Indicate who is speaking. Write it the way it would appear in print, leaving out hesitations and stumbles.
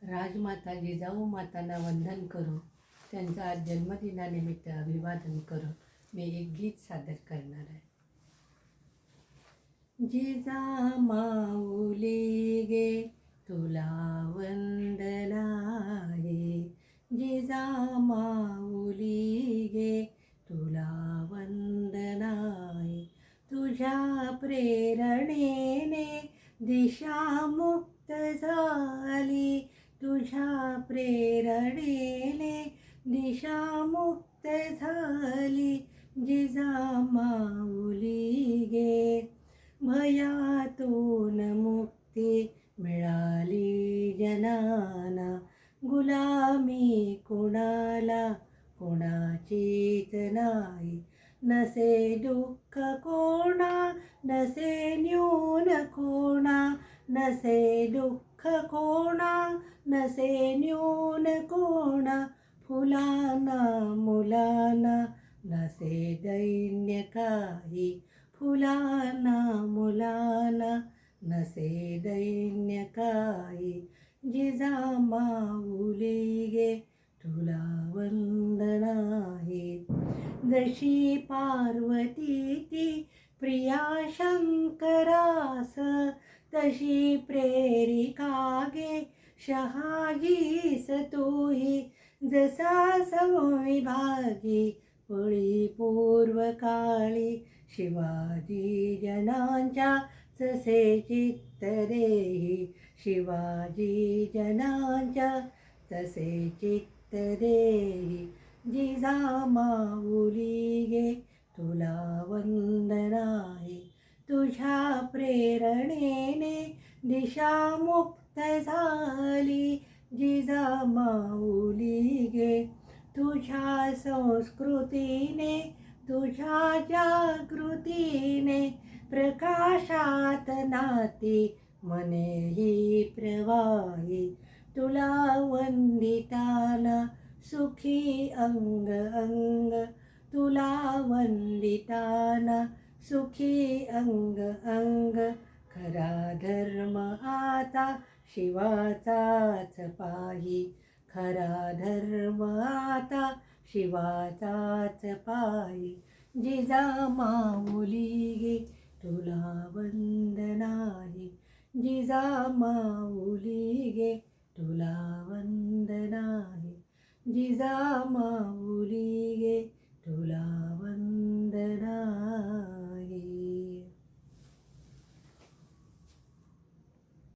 Speaker 1: राजमाता जिजाऊ मातांना वंदन करू, त्यांचा आज जन्मदिनानिमित्त अभिवादन करू मी एक गीत सादर करणार आहे. जिजामाऊली गे तुला वंदना आहे, जिजामाऊली गे तुला वंदना आहे. तुझ्या प्रेरणेने दिशा मुक्त झाली, तुझ्या प्रेरणेने दिशा मुक्त झाली. जिजामाऊली गे भयातून मुक्ती मिळाली जनाना, गुलामी कोणाला कोणाचीच नाही. नसे दुःख कोणा नसे न्यून कोणा, नसे दुःख कोणा नसे न्यून कोणा. फुलांना मुलांना नसे दैन्य काही, फुलांना मुलांना नसे दैन्य काही. जिजामाऊली गे तुला वंदना आहे. जशी पार्वती ती प्रिया शंकरास, तशी प्रेरिका गे शहाजीस तूही. जसा संविभागी पळी पूर्व काळी, शिवाजी जनांच्या जसे चित्त देही, शिवाजी जनांच्या तसे चित्त देही. जिजामाऊली गे तुला वंदना आहे. तुझ्या प्रेरणेने दिशा मुक्त झाली, जिजामाऊली गे. तुझ्या संस्कृतीने तुझ्या जागृतीने प्रकाशात नाती मनेही प्रवाही. तुला वंदिताना सुखी अंग अंग, तुला वंदिताना सुखी अंग अंग. खरा धर्म आता शिवाचाच पाही, खरा धर्म आता शिवाचाच पाही. जिजामाऊली गे तुला वंदना आहे, जिजामाऊली गे तुला वंदना आहे. जिजामाऊली गे तुला वंदना.